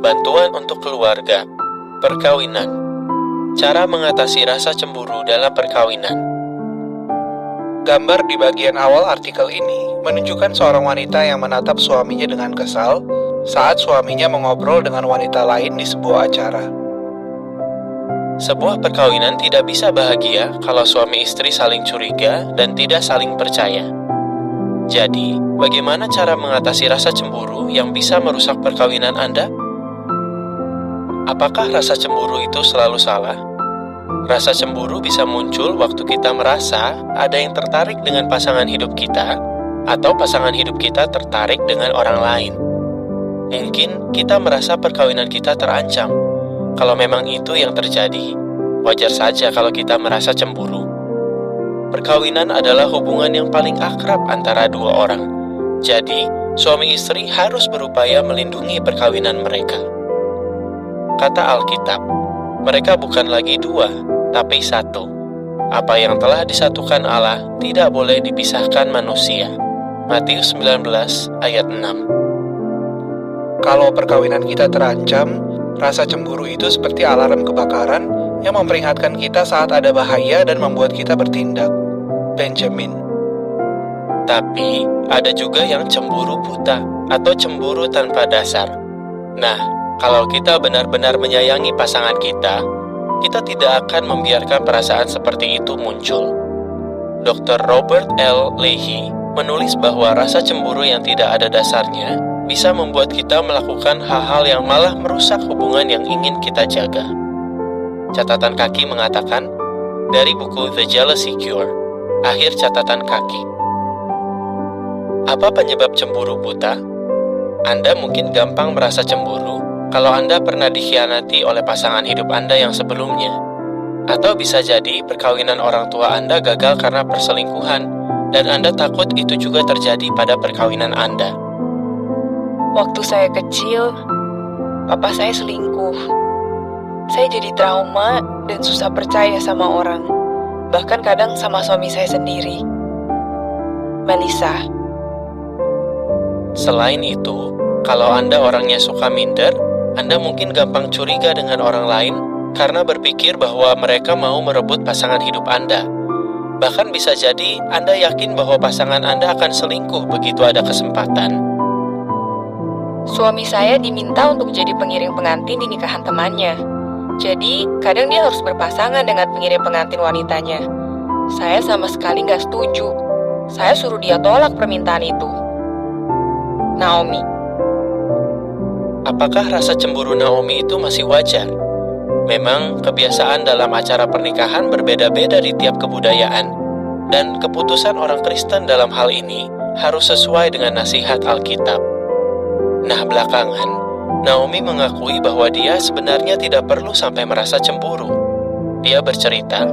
bantuan untuk keluarga, perkawinan, cara mengatasi rasa cemburu dalam perkawinan. Gambar di bagian awal artikel ini menunjukkan seorang wanita yang menatap suaminya dengan kesal saat suaminya mengobrol dengan wanita lain di sebuah acara. Sebuah perkawinan tidak bisa bahagia kalau suami istri saling curiga dan tidak saling percaya. Jadi, bagaimana cara mengatasi rasa cemburu yang bisa merusak perkawinan Anda? Apakah rasa cemburu itu selalu salah? Rasa cemburu bisa muncul waktu kita merasa ada yang tertarik dengan pasangan hidup kita, atau pasangan hidup kita tertarik dengan orang lain. Mungkin kita merasa perkawinan kita terancam. Kalau memang itu yang terjadi, wajar saja kalau kita merasa cemburu. Perkawinan adalah hubungan yang paling akrab antara dua orang. Jadi, suami istri harus berupaya melindungi perkawinan mereka. Kata Alkitab, mereka bukan lagi dua, tapi satu. Apa yang telah disatukan Allah tidak boleh dipisahkan manusia. Matius 19 ayat 6. Kalau perkawinan kita terancam, rasa cemburu itu seperti alarm kebakaran yang memperingatkan kita saat ada bahaya dan membuat kita bertindak. Benjamin. Tapi, ada juga yang cemburu buta atau cemburu tanpa dasar. Nah, kalau kita benar-benar menyayangi pasangan kita tidak akan membiarkan perasaan seperti itu muncul. Dr. Robert L. Leahy menulis bahwa rasa cemburu yang tidak ada dasarnya bisa membuat kita melakukan hal-hal yang malah merusak hubungan yang ingin kita jaga. Catatan kaki mengatakan, dari buku The Jealousy Cure, akhir catatan kaki. Apa penyebab cemburu buta? Anda mungkin gampang merasa cemburu kalau Anda pernah dikhianati oleh pasangan hidup Anda yang sebelumnya. Atau bisa jadi perkawinan orang tua Anda gagal karena perselingkuhan, dan Anda takut itu juga terjadi pada perkawinan Anda. Waktu saya kecil, papa saya selingkuh. Saya jadi trauma dan susah percaya sama orang. Bahkan kadang sama suami saya sendiri. Melissa. Selain itu, kalau Anda orangnya suka minder, Anda mungkin gampang curiga dengan orang lain karena berpikir bahwa mereka mau merebut pasangan hidup Anda. Bahkan bisa jadi Anda yakin bahwa pasangan Anda akan selingkuh begitu ada kesempatan. Suami saya diminta untuk jadi pengiring pengantin di nikahan temannya. Jadi, kadang dia harus berpasangan dengan pengiring pengantin wanitanya. Saya sama sekali nggak setuju. Saya suruh dia tolak permintaan itu. Naomi. Apakah rasa cemburu Naomi itu masih wajar? Memang kebiasaan dalam acara pernikahan berbeda-beda di tiap kebudayaan, dan keputusan orang Kristen dalam hal ini harus sesuai dengan nasihat Alkitab. Nah, belakangan, Naomi mengakui bahwa dia sebenarnya tidak perlu sampai merasa cemburu. Dia bercerita,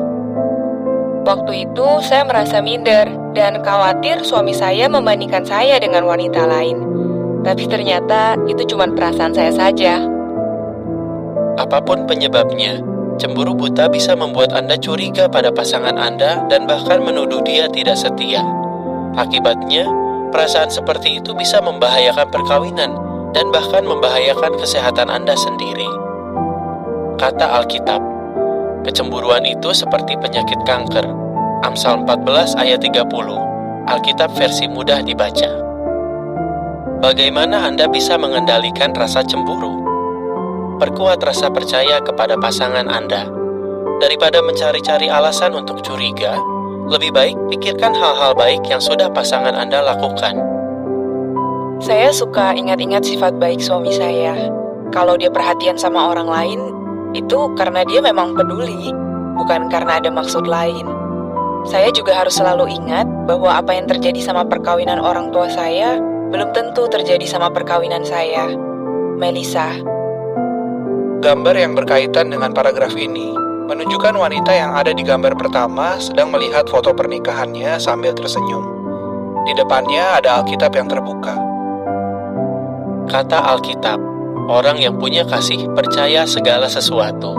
waktu itu saya merasa minder dan khawatir suami saya membandingkan saya dengan wanita lain. Tapi ternyata itu cuma perasaan saya saja. Apapun penyebabnya, cemburu buta bisa membuat Anda curiga pada pasangan Anda dan bahkan menuduh dia tidak setia. Akibatnya, perasaan seperti itu bisa membahayakan perkawinan dan bahkan membahayakan kesehatan Anda sendiri. Kata Alkitab, kecemburuan itu seperti penyakit kanker. Amsal 14 ayat 30, Alkitab versi mudah dibaca. Bagaimana Anda bisa mengendalikan rasa cemburu? Perkuat rasa percaya kepada pasangan Anda. Daripada mencari-cari alasan untuk curiga, lebih baik pikirkan hal-hal baik yang sudah pasangan Anda lakukan. Saya suka ingat-ingat sifat baik suami saya. Kalau dia perhatian sama orang lain, itu karena dia memang peduli, bukan karena ada maksud lain. Saya juga harus selalu ingat bahwa apa yang terjadi sama perkawinan orang tua saya belum tentu terjadi sama perkawinan saya. Melissa. Gambar yang berkaitan dengan paragraf ini menunjukkan wanita yang ada di gambar pertama sedang melihat foto pernikahannya sambil tersenyum. Di depannya ada Alkitab yang terbuka. Kata Alkitab, orang yang punya kasih percaya segala sesuatu.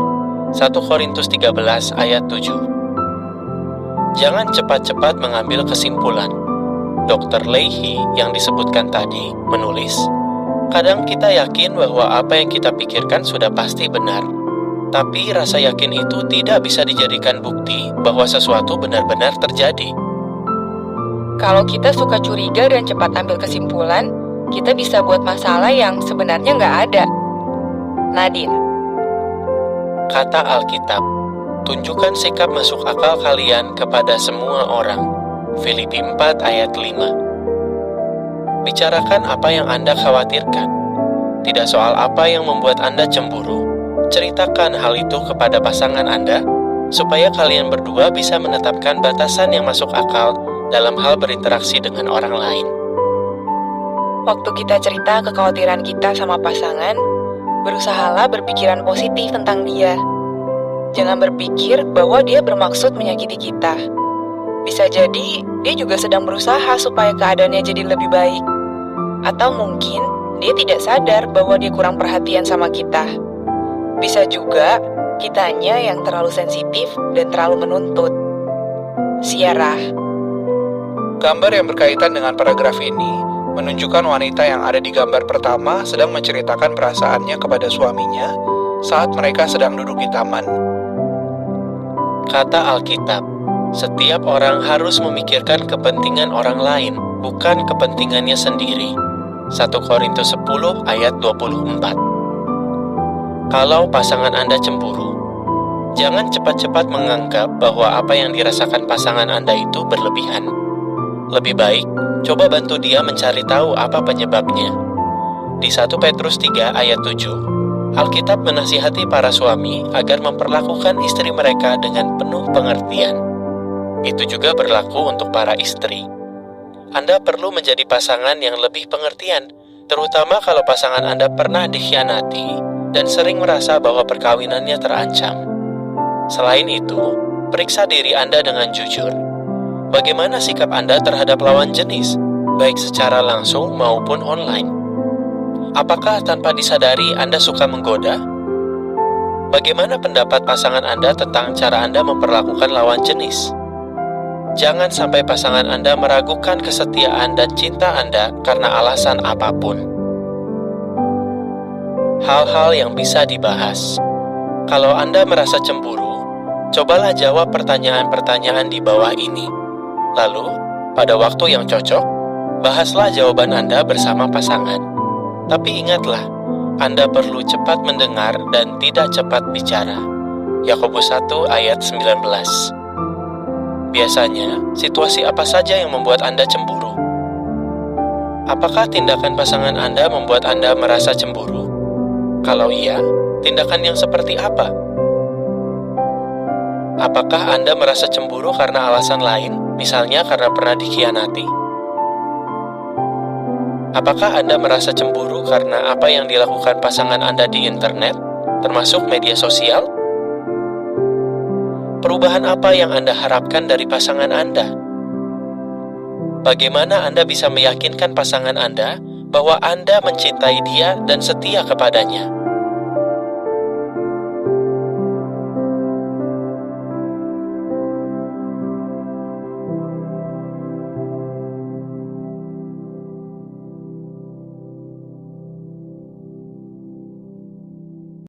1 Korintus 13 ayat 7. Jangan cepat-cepat mengambil kesimpulan. Dr. Leahy yang disebutkan tadi menulis, Kadang kita yakin bahwa apa yang kita pikirkan sudah pasti benar. Tapi rasa yakin itu tidak bisa dijadikan bukti bahwa sesuatu benar-benar terjadi. Kalau kita suka curiga dan cepat ambil kesimpulan, kita bisa buat masalah yang sebenarnya nggak ada. Nadine. Kata Alkitab, tunjukkan sikap masuk akal kalian kepada semua orang. Filipi 4 ayat 5. Bicarakan apa yang Anda khawatirkan. Tidak soal apa yang membuat Anda cemburu. Ceritakan hal itu kepada pasangan Anda, supaya kalian berdua bisa menetapkan batasan yang masuk akal dalam hal berinteraksi dengan orang lain. Waktu kita cerita kekhawatiran kita sama pasangan, berusahalah berpikiran positif tentang dia. Jangan berpikir bahwa dia bermaksud menyakiti kita. Bisa jadi dia juga sedang berusaha supaya keadaannya jadi lebih baik. Atau mungkin dia tidak sadar bahwa dia kurang perhatian sama kita. Bisa juga kitanya yang terlalu sensitif dan terlalu menuntut. Sierra. Gambar yang berkaitan dengan paragraf ini menunjukkan wanita yang ada di gambar pertama sedang menceritakan perasaannya kepada suaminya saat mereka sedang duduk di taman. Kata Alkitab, setiap orang harus memikirkan kepentingan orang lain, bukan kepentingannya sendiri. 1 Korintus 10 ayat 24. Kalau pasangan Anda cemburu, jangan cepat-cepat menganggap bahwa apa yang dirasakan pasangan Anda itu berlebihan. Lebih baik, coba bantu dia mencari tahu apa penyebabnya. Di 1 Petrus 3 ayat 7, Alkitab menasihati para suami agar memperlakukan istri mereka dengan penuh pengertian. Itu juga berlaku untuk para istri. Anda perlu menjadi pasangan yang lebih pengertian, terutama kalau pasangan Anda pernah dikhianati dan sering merasa bahwa perkawinannya terancam. Selain itu, periksa diri Anda dengan jujur. Bagaimana sikap Anda terhadap lawan jenis, baik secara langsung maupun online? Apakah tanpa disadari Anda suka menggoda? Bagaimana pendapat pasangan Anda tentang cara Anda memperlakukan lawan jenis? Jangan sampai pasangan Anda meragukan kesetiaan dan cinta Anda karena alasan apapun. Hal-hal yang bisa dibahas. Kalau Anda merasa cemburu, cobalah jawab pertanyaan-pertanyaan di bawah ini. Lalu, pada waktu yang cocok, bahaslah jawaban Anda bersama pasangan. Tapi ingatlah, Anda perlu cepat mendengar dan tidak cepat bicara. Yakobus 1 ayat 19. Biasanya, situasi apa saja yang membuat Anda cemburu? Apakah tindakan pasangan Anda membuat Anda merasa cemburu? Kalau iya, tindakan yang seperti apa? Apakah Anda merasa cemburu karena alasan lain, misalnya karena pernah dikhianati? Apakah Anda merasa cemburu karena apa yang dilakukan pasangan Anda di internet, termasuk media sosial? Perubahan apa yang Anda harapkan dari pasangan Anda? Bagaimana Anda bisa meyakinkan pasangan Anda bahwa Anda mencintai dia dan setia kepadanya?